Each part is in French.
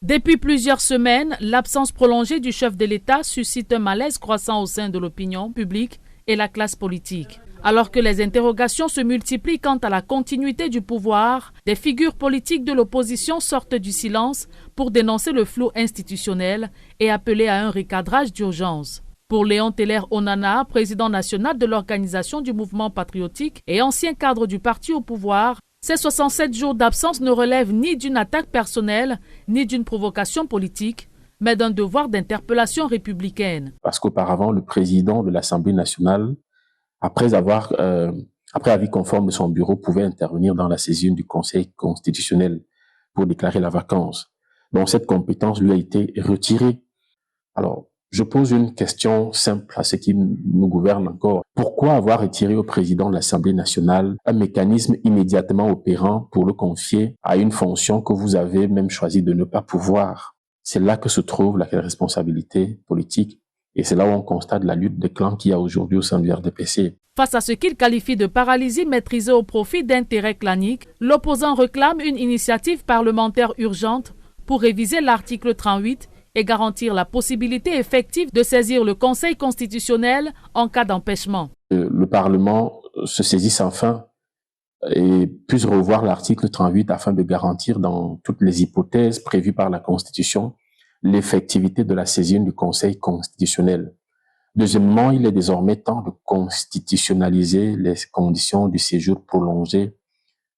Depuis plusieurs semaines, l'absence prolongée du chef de l'État suscite un malaise croissant au sein de l'opinion publique et la classe politique. Alors que les interrogations se multiplient quant à la continuité du pouvoir, des figures politiques de l'opposition sortent du silence pour dénoncer le flou institutionnel et appeler à un recadrage d'urgence. Pour Léon Teller-Onana, président national de l'organisation du mouvement patriotique et ancien cadre du parti au pouvoir, ces 67 jours d'absence ne relèvent ni d'une attaque personnelle, ni d'une provocation politique, mais d'un devoir d'interpellation républicaine. Parce qu'auparavant, le président de l'Assemblée nationale, après avis conforme de son bureau, pouvait intervenir dans la saisine du Conseil constitutionnel pour déclarer la vacance. Donc cette compétence lui a été retirée. Alors, je pose une question simple à ceux qui nous gouvernent encore. Pourquoi avoir retiré au président de l'Assemblée nationale un mécanisme immédiatement opérant pour le confier à une fonction que vous avez même choisi de ne pas pouvoir? C'est là que se trouve la responsabilité politique et c'est là où on constate la lutte des clans qu'il y a aujourd'hui au sein du RDPC. Face à ce qu'il qualifie de paralysie maîtrisée au profit d'intérêts claniques, l'opposant réclame une initiative parlementaire urgente pour réviser l'article 38 et garantir la possibilité effective de saisir le Conseil constitutionnel en cas d'empêchement. Le Parlement se saisisse enfin et puisse revoir l'article 38 afin de garantir dans toutes les hypothèses prévues par la Constitution l'effectivité de la saisine du Conseil constitutionnel. Deuxièmement, il est désormais temps de constitutionnaliser les conditions du séjour prolongé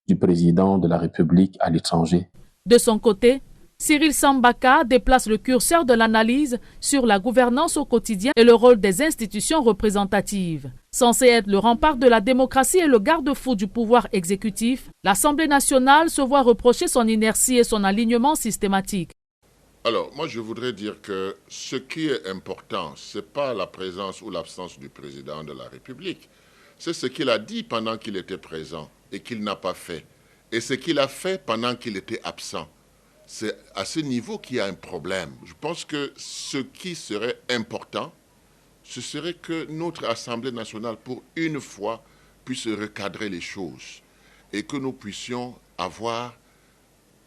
du président de la République à l'étranger. De son côté, Cyril Sambaka déplace le curseur de l'analyse sur la gouvernance au quotidien et le rôle des institutions représentatives. Censé être le rempart de la démocratie et le garde-fou du pouvoir exécutif, l'Assemblée nationale se voit reprocher son inertie et son alignement systématique. Alors, moi je voudrais dire que ce qui est important, ce n'est pas la présence ou l'absence du président de la République. C'est ce qu'il a dit pendant qu'il était présent et qu'il n'a pas fait. Et ce qu'il a fait pendant qu'il était absent. C'est à ce niveau qu'il y a un problème. Je pense que ce qui serait important, ce serait que notre Assemblée nationale, pour une fois, puisse recadrer les choses et que nous puissions avoir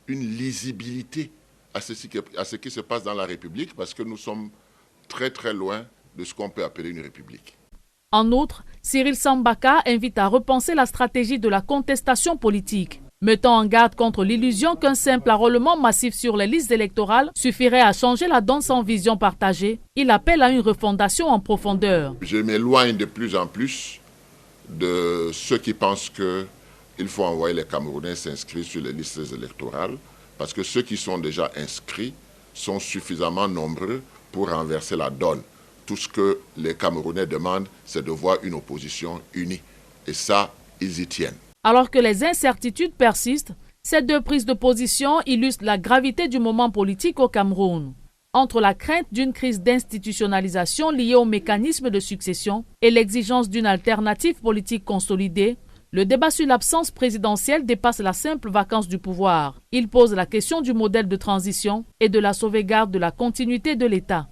une lisibilité à ce qui se passe dans la République, parce que nous sommes très très loin de ce qu'on peut appeler une République. En outre, Cyril Sambaka invite à repenser la stratégie de la contestation politique. Mettant en garde contre l'illusion qu'un simple enrôlement massif sur les listes électorales suffirait à changer la donne sans vision partagée, il appelle à une refondation en profondeur. Je m'éloigne de plus en plus de ceux qui pensent qu'il faut envoyer les Camerounais s'inscrire sur les listes électorales, parce que ceux qui sont déjà inscrits sont suffisamment nombreux pour renverser la donne. Tout ce que les Camerounais demandent, c'est de voir une opposition unie. Et ça, ils y tiennent. Alors que les incertitudes persistent, ces deux prises de position illustrent la gravité du moment politique au Cameroun. Entre la crainte d'une crise d'institutionnalisation liée au mécanisme de succession et l'exigence d'une alternative politique consolidée, le débat sur l'absence présidentielle dépasse la simple vacance du pouvoir. Il pose la question du modèle de transition et de la sauvegarde de la continuité de l'État.